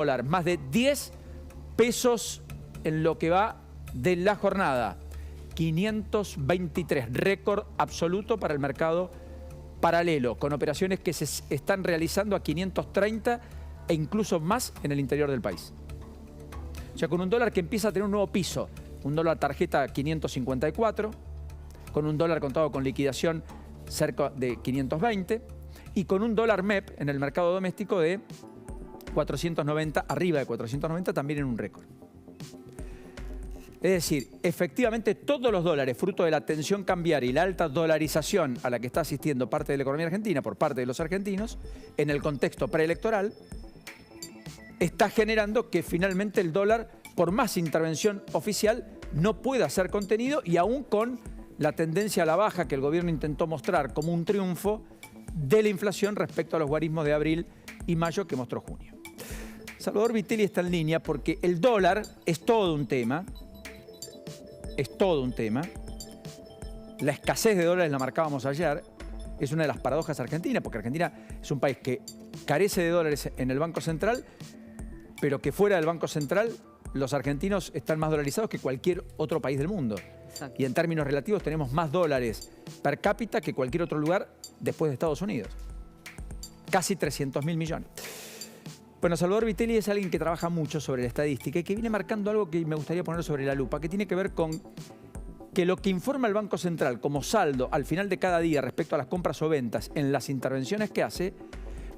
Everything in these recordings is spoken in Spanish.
dólar, más de 10 pesos en lo que va de la jornada. 523, récord absoluto para el mercado paralelo, con operaciones que se están realizando a 530 e incluso más en el interior del país. O sea, con un dólar que empieza a tener un nuevo piso, un dólar tarjeta 554, con un dólar contado con liquidación cerca de 520 y con un dólar MEP en el mercado doméstico de 490, arriba de 490, también en un récord. Es decir, efectivamente todos los dólares, fruto de la tensión cambiaria y la alta dolarización a la que está asistiendo parte de la economía argentina por parte de los argentinos, en el contexto preelectoral, está generando que finalmente el dólar, por más intervención oficial, no pueda ser contenido y aún con la tendencia a la baja que el gobierno intentó mostrar como un triunfo de la inflación respecto a los guarismos de abril y mayo que mostró junio. Salvador Vitelli está en línea porque el dólar es todo un tema. Es todo un tema. La escasez de dólares la marcábamos ayer. Es una de las paradojas argentinas, porque Argentina es un país que carece de dólares en el Banco Central, pero que fuera del Banco Central los argentinos están más dolarizados que cualquier otro país del mundo. Exacto. Y en términos relativos tenemos más dólares per cápita que cualquier otro lugar después de Estados Unidos. Casi 300.000 millones. Bueno, Salvador Vitelli es alguien que trabaja mucho sobre la estadística y que viene marcando algo que me gustaría poner sobre la lupa, que tiene que ver con que lo que informa el Banco Central como saldo al final de cada día respecto a las compras o ventas en las intervenciones que hace,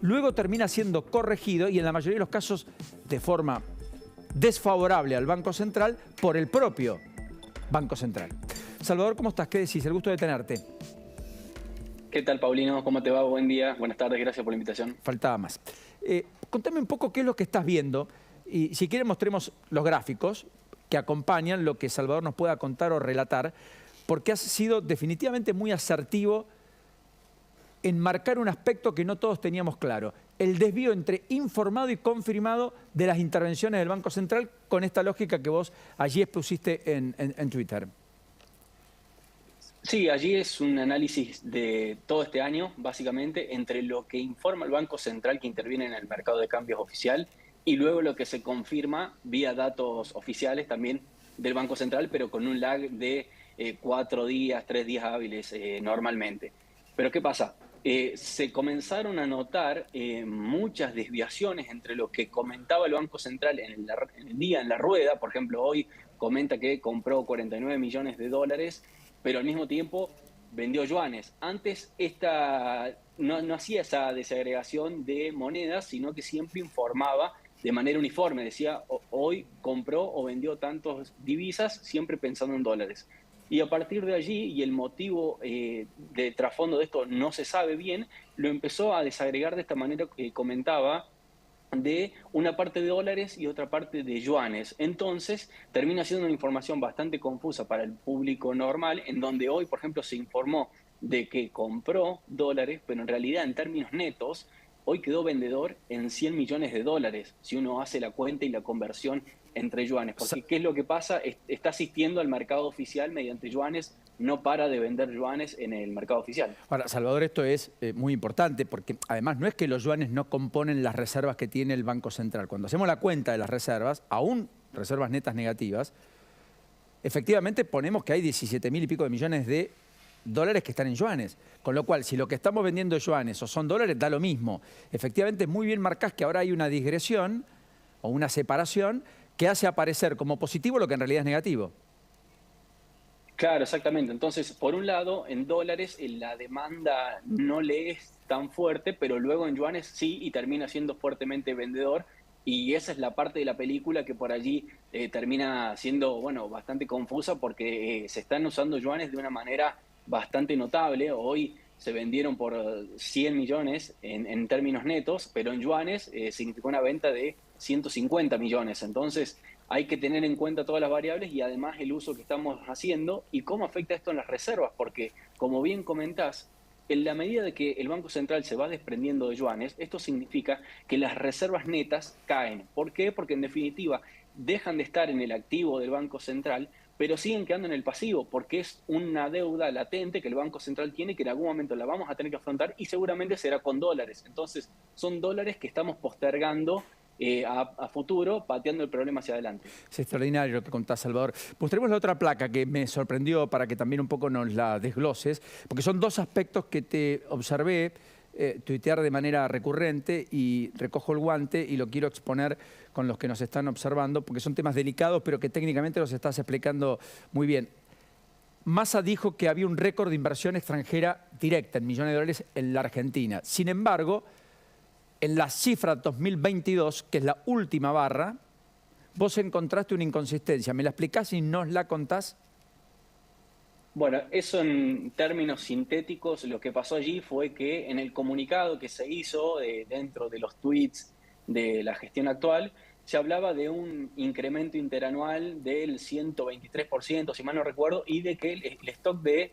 luego termina siendo corregido y en la mayoría de los casos de forma desfavorable al Banco Central por el propio Banco Central. Salvador, ¿cómo estás? ¿Qué decís? El gusto de tenerte. ¿Qué tal, Paulino? ¿Cómo te va? Buen día. Buenas tardes. Gracias por la invitación. Faltaba más. Contame un poco qué es lo que estás viendo y si quieres mostremos los gráficos que acompañan lo que Salvador nos pueda contar o relatar, porque has sido definitivamente muy asertivo en marcar un aspecto que no todos teníamos claro, el desvío entre informado y confirmado de las intervenciones del Banco Central con esta lógica que vos allí expusiste en Twitter. Sí, allí es un análisis de todo este año, básicamente, entre lo que informa el Banco Central que interviene en el mercado de cambios oficial y luego lo que se confirma vía datos oficiales también del Banco Central, pero con un lag de 4 días, 3 días hábiles normalmente. Pero ¿qué pasa? Se comenzaron a notar muchas desviaciones entre lo que comentaba el Banco Central en el día, en la rueda. Por ejemplo, hoy comenta que compró 49 millones de dólares, pero al mismo tiempo vendió yuanes. Antes no hacía esa desagregación de monedas, sino que siempre informaba de manera uniforme. Decía, hoy compró o vendió tantos divisas, siempre pensando en dólares. Y a partir de allí, y el motivo de trasfondo de esto no se sabe bien, lo empezó a desagregar de esta manera que comentaba, de una parte de dólares y otra parte de yuanes. Entonces, termina siendo una información bastante confusa para el público normal, en donde hoy, por ejemplo, se informó de que compró dólares, pero en realidad, en términos netos, hoy quedó vendedor en 100 millones de dólares, si uno hace la cuenta y la conversión entre yuanes. Porque, ¿qué es lo que pasa? Está asistiendo al mercado oficial mediante yuanes, no para de vender yuanes en el mercado oficial. Ahora, Salvador, esto es muy importante porque además no es que los yuanes no componen las reservas que tiene el Banco Central. Cuando hacemos la cuenta de las reservas, aún reservas netas negativas, efectivamente ponemos que hay 17.000 y pico de millones de dólares que están en yuanes. Con lo cual, si lo que estamos vendiendo es yuanes o son dólares, da lo mismo. Efectivamente, muy bien marcás que ahora hay una digresión o una separación que hace aparecer como positivo lo que en realidad es negativo. Claro, exactamente. Entonces, por un lado, en dólares la demanda no le es tan fuerte, pero luego en yuanes sí, y termina siendo fuertemente vendedor. Y esa es la parte de la película que por allí termina siendo, bueno, bastante confusa porque se están usando yuanes de una manera bastante notable. Hoy se vendieron por 100 millones en términos netos, pero en yuanes significó una venta de 150 millones. Entonces, hay que tener en cuenta todas las variables y además el uso que estamos haciendo y cómo afecta esto en las reservas, porque como bien comentás, en la medida de que el Banco Central se va desprendiendo de yuanes, esto significa que las reservas netas caen. ¿Por qué? Porque en definitiva dejan de estar en el activo del Banco Central, pero siguen quedando en el pasivo, porque es una deuda latente que el Banco Central tiene, que en algún momento la vamos a tener que afrontar y seguramente será con dólares. Entonces, son dólares que estamos postergando a futuro, pateando el problema hacia adelante. Es extraordinario lo que contás, Salvador. Mostremos la otra placa que me sorprendió para que también un poco nos la desgloses, porque son dos aspectos que te observé tuitear de manera recurrente y recojo el guante y lo quiero exponer con los que nos están observando, porque son temas delicados, pero que técnicamente los estás explicando muy bien. Massa dijo que había un récord de inversión extranjera directa en millones de dólares en la Argentina. Sin embargo, en la cifra 2022, que es la última barra, vos encontraste una inconsistencia. ¿Me la explicás y nos la contás? Bueno, eso en términos sintéticos, lo que pasó allí fue que en el comunicado que se hizo dentro de los tweets de la gestión actual, se hablaba de un incremento interanual del 123%, si mal no recuerdo, y de que el stock de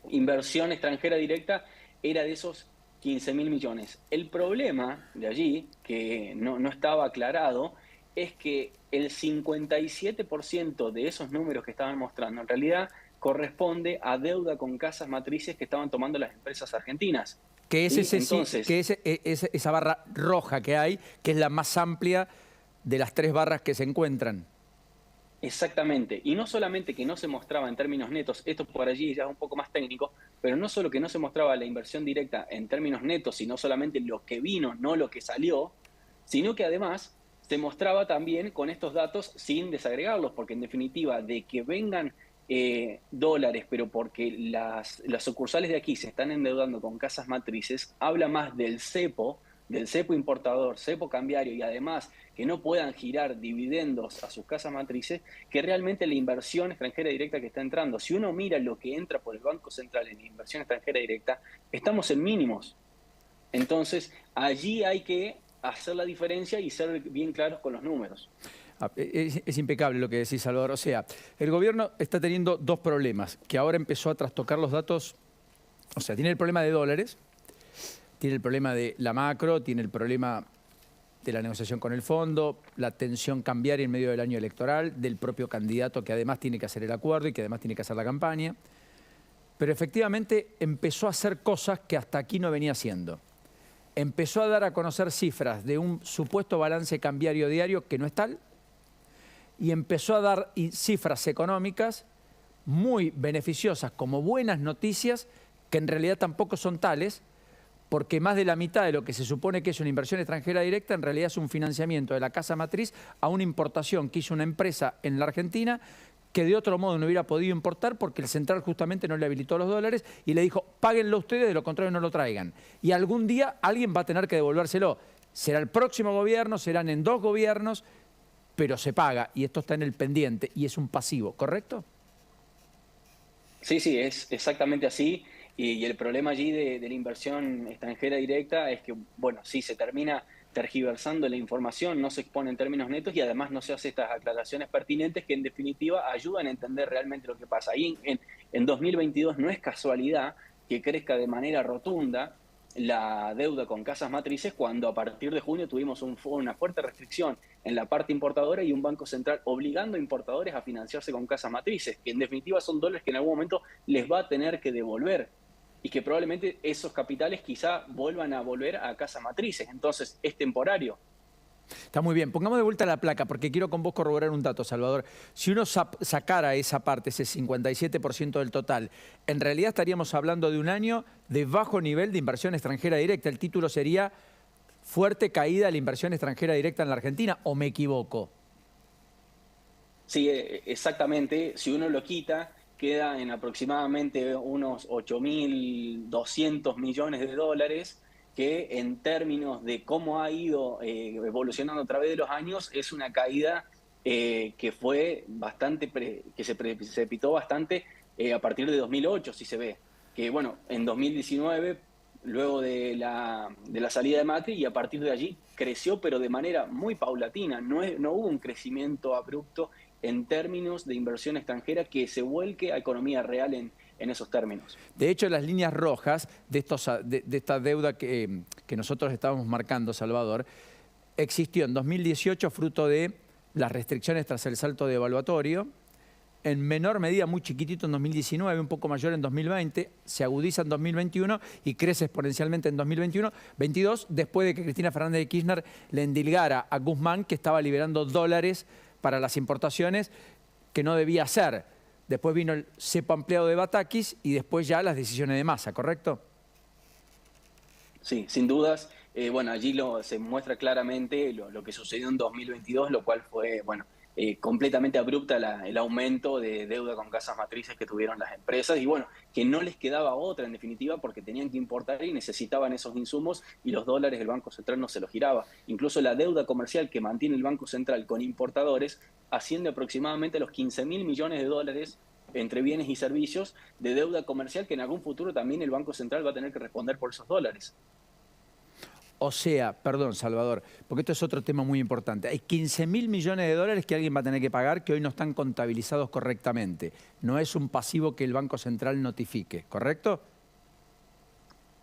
inversión extranjera directa era de esos 15.000 millones. El problema de allí, que no estaba aclarado, es que el 57% de esos números que estaban mostrando en realidad corresponde a deuda con casas matrices que estaban tomando las empresas argentinas. Que es, Entonces, esa barra roja que hay, que es la más amplia de las tres barras que se encuentran. exactamente. Y no solamente que no se mostraba en términos netos, esto por allí ya es un poco más técnico, pero no solo que no se mostraba la inversión directa en términos netos, sino solamente lo que vino, no lo que salió, sino que además se mostraba también con estos datos sin desagregarlos, porque en definitiva, de que vengan dólares, pero porque las sucursales de aquí se están endeudando con casas matrices, habla más del cepo importador, cepo cambiario y además que no puedan girar dividendos a sus casas matrices, que realmente la inversión extranjera directa que está entrando. Si uno mira lo que entra por el Banco Central en inversión extranjera directa, estamos en mínimos. Entonces, allí hay que hacer la diferencia y ser bien claros con los números. Es impecable lo que decís, Salvador. O sea, el gobierno está teniendo dos problemas, que ahora empezó a trastocar los datos. O sea, tiene el problema de dólares, tiene el problema de la macro, tiene el problema de la negociación con el fondo, la tensión cambiaria en medio del año electoral, del propio candidato que además tiene que hacer el acuerdo y que además tiene que hacer la campaña. Pero efectivamente empezó a hacer cosas que hasta aquí no venía haciendo. Empezó a dar a conocer cifras de un supuesto balance cambiario diario que no es tal, y empezó a dar cifras económicas muy beneficiosas como buenas noticias, que en realidad tampoco son tales, porque más de la mitad de lo que se supone que es una inversión extranjera directa, en realidad es un financiamiento de la casa matriz a una importación que hizo una empresa en la Argentina que de otro modo no hubiera podido importar porque el central justamente no le habilitó los dólares y le dijo, páguenlo ustedes, de lo contrario no lo traigan. Y algún día alguien va a tener que devolvérselo. Será el próximo gobierno, serán en 2 gobiernos, pero se paga y esto está en el pendiente y es un pasivo, ¿correcto? Sí, sí, es exactamente así. Y el problema allí de la inversión extranjera directa es que, bueno, sí, se termina tergiversando la información, no se expone en términos netos y además no se hace estas aclaraciones pertinentes que en definitiva ayudan a entender realmente lo que pasa. Ahí en 2022 no es casualidad que crezca de manera rotunda la deuda con casas matrices cuando a partir de junio tuvimos una fuerte restricción en la parte importadora y un banco central obligando a importadores a financiarse con casas matrices, que en definitiva son dólares que en algún momento les va a tener que devolver y que probablemente esos capitales quizá vuelvan a volver a casas matrices. Entonces, es temporario. Está muy bien. Pongamos de vuelta la placa porque quiero con vos corroborar un dato, Salvador. Si uno sacara esa parte, ese 57% del total, en realidad estaríamos hablando de un año de bajo nivel de inversión extranjera directa. El título sería fuerte caída de la inversión extranjera directa en la Argentina, ¿o me equivoco? Sí, exactamente. Si uno lo quita, queda en aproximadamente unos 8.200 millones de dólares, que en términos de cómo ha ido evolucionando a través de los años, es una caída que fue bastante, que se precipitó bastante a partir de 2008, si se ve. Que bueno, en 2019, luego de la salida de Macri, y a partir de allí creció, pero de manera muy paulatina. No hubo un crecimiento abrupto en términos de inversión extranjera que se vuelque a economía real en esos términos. De hecho, las líneas rojas de esta deuda que nosotros estábamos marcando, Salvador, existió en 2018 fruto de las restricciones tras el salto devaluatorio, en menor medida, muy chiquitito en 2019, un poco mayor en 2020, se agudiza en 2021 y crece exponencialmente en 2022, después de que Cristina Fernández de Kirchner le endilgara a Guzmán que estaba liberando dólares para las importaciones que no debía hacer. Después vino el cepo ampliado de Batakis y después ya las decisiones de Massa, ¿correcto? Sí, sin dudas. Bueno, allí se muestra claramente lo que sucedió en 2022, lo cual fue, bueno, completamente abrupta el aumento de deuda con casas matrices que tuvieron las empresas y bueno, que no les quedaba otra en definitiva porque tenían que importar y necesitaban esos insumos y los dólares el Banco Central no se los giraba. Incluso la deuda comercial que mantiene el Banco Central con importadores asciende aproximadamente a los 15.000 millones de dólares entre bienes y servicios de deuda comercial que en algún futuro también el Banco Central va a tener que responder por esos dólares. O sea, perdón, Salvador, porque esto es otro tema muy importante. Hay 15.000 millones de dólares que alguien va a tener que pagar que hoy no están contabilizados correctamente. No es un pasivo que el Banco Central notifique, ¿correcto?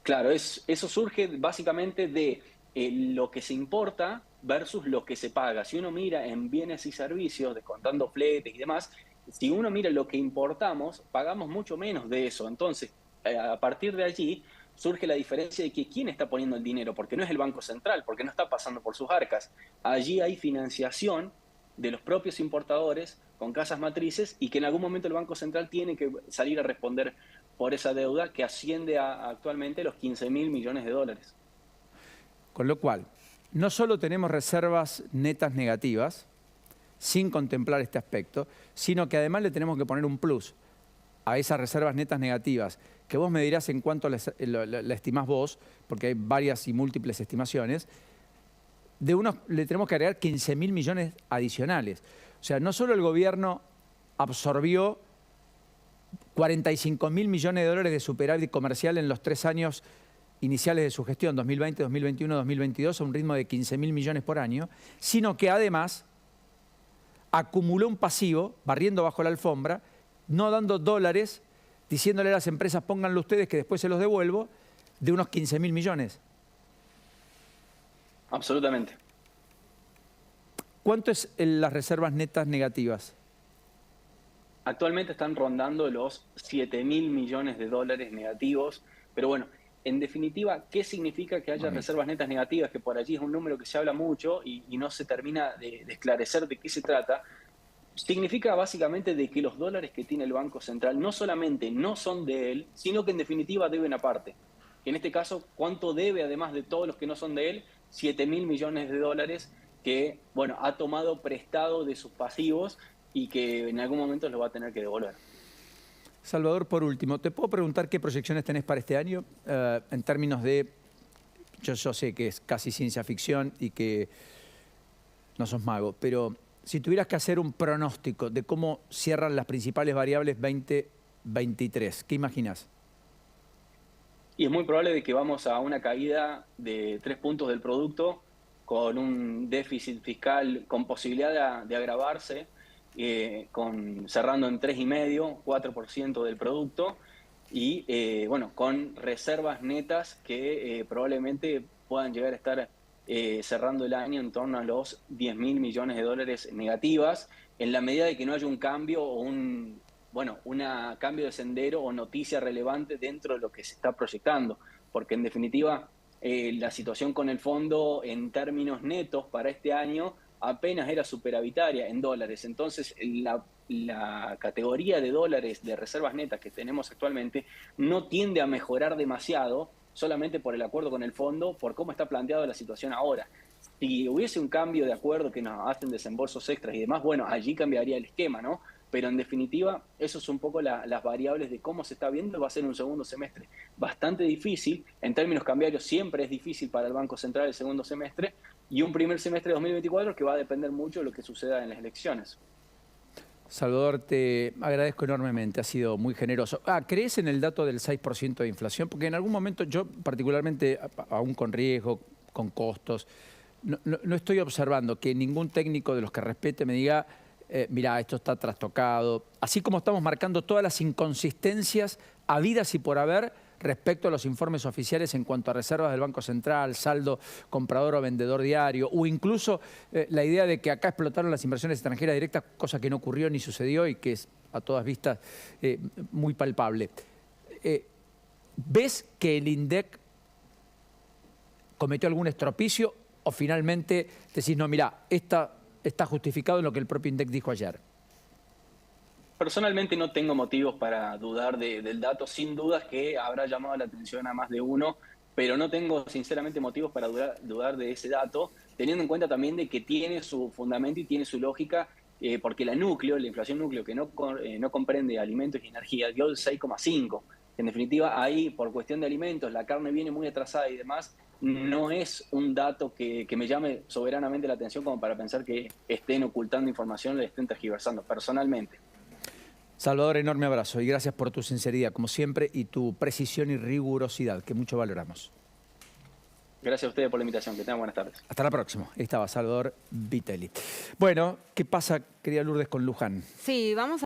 Claro, eso surge básicamente de lo que se importa versus lo que se paga. Si uno mira en bienes y servicios, descontando fletes y demás, si uno mira lo que importamos, pagamos mucho menos de eso. Entonces, a partir de allí surge la diferencia de que quién está poniendo el dinero, porque no es el Banco Central, porque no está pasando por sus arcas. Allí hay financiación de los propios importadores con casas matrices y que en algún momento el Banco Central tiene que salir a responder por esa deuda que asciende a actualmente los 15.000 millones de dólares. Con lo cual, no solo tenemos reservas netas negativas, sin contemplar este aspecto, sino que además le tenemos que poner un plus a esas reservas netas negativas, que vos me dirás en cuánto la estimás vos, porque hay varias y múltiples estimaciones, le tenemos que agregar 15.000 millones adicionales. O sea, no solo el gobierno absorbió 45.000 millones de dólares de superávit comercial en los 3 años iniciales de su gestión, 2020, 2021, 2022, a un ritmo de 15.000 millones por año, sino que además acumuló un pasivo, barriendo bajo la alfombra, no dando dólares, diciéndole a las empresas, pónganlo ustedes que después se los devuelvo, de unos 15.000 millones. Absolutamente. ¿Cuánto es las reservas netas negativas? Actualmente están rondando los 7.000 millones de dólares negativos, pero bueno, en definitiva, ¿qué significa que haya reservas netas negativas? Que por allí es un número que se habla mucho y no se termina de esclarecer de qué se trata. Significa básicamente de que los dólares que tiene el Banco Central no solamente no son de él, sino que en definitiva deben aparte. En este caso, ¿cuánto debe además de todos los que no son de él? 7.000 millones de dólares que, bueno, ha tomado prestado de sus pasivos y que en algún momento los va a tener que devolver. Salvador, por último, ¿te puedo preguntar qué proyecciones tenés para este año? En términos de, yo sé que es casi ciencia ficción y que no sos mago, pero si tuvieras que hacer un pronóstico de cómo cierran las principales variables 2023, ¿qué imaginás? Y es muy probable de que vamos a una caída de 3 puntos del producto con un déficit fiscal con posibilidad de agravarse, cerrando en 3,5, 4% del producto y bueno, con reservas netas que probablemente puedan llegar a estar cerrando el año en torno a los 10.000 millones de dólares negativas, en la medida de que no haya un cambio o un cambio de sendero o noticia relevante dentro de lo que se está proyectando, porque en definitiva la situación con el fondo en términos netos para este año apenas era superavitaria en dólares. Entonces, la categoría de dólares de reservas netas que tenemos actualmente no tiende a mejorar demasiado solamente por el acuerdo con el fondo, por cómo está planteada la situación ahora. Si hubiese un cambio de acuerdo que nos hacen desembolsos extras y demás, bueno, allí cambiaría el esquema, ¿no? Pero en definitiva, eso es un poco las variables de cómo se está viendo. Va a ser un segundo semestre bastante difícil. En términos cambiarios siempre es difícil para el Banco Central el segundo semestre. Y un primer semestre de 2024 que va a depender mucho de lo que suceda en las elecciones. Salvador, te agradezco enormemente, ha sido muy generoso. ¿Crees en el dato del 6% de inflación? Porque en algún momento yo, particularmente, aún con riesgo, con costos, no estoy observando que ningún técnico de los que respete me diga mirá, esto está trastocado. Así como estamos marcando todas las inconsistencias habidas y por haber respecto a los informes oficiales en cuanto a reservas del Banco Central, saldo comprador o vendedor diario, o incluso la idea de que acá explotaron las inversiones extranjeras directas, cosa que no ocurrió ni sucedió y que es a todas vistas muy palpable. ¿Ves que el INDEC cometió algún estropicio o finalmente decís, no, mirá, está justificado en lo que el propio INDEC dijo ayer? Personalmente no tengo motivos para dudar del dato, sin dudas que habrá llamado la atención a más de uno, pero no tengo sinceramente motivos para dudar de ese dato, teniendo en cuenta también de que tiene su fundamento y tiene su lógica, porque la inflación núcleo, que no comprende alimentos y energía, dio el 6,5. En definitiva, ahí, por cuestión de alimentos, la carne viene muy atrasada y demás, no es un dato que me llame soberanamente la atención como para pensar que estén ocultando información, le estén tergiversando, personalmente. Salvador, enorme abrazo y gracias por tu sinceridad, como siempre, y tu precisión y rigurosidad, que mucho valoramos. Gracias a ustedes por la invitación. Que tengan buenas tardes. Hasta la próxima. Ahí estaba Salvador Vitelli. Bueno, ¿qué pasa, querida Lourdes, con Luján? Sí, vamos a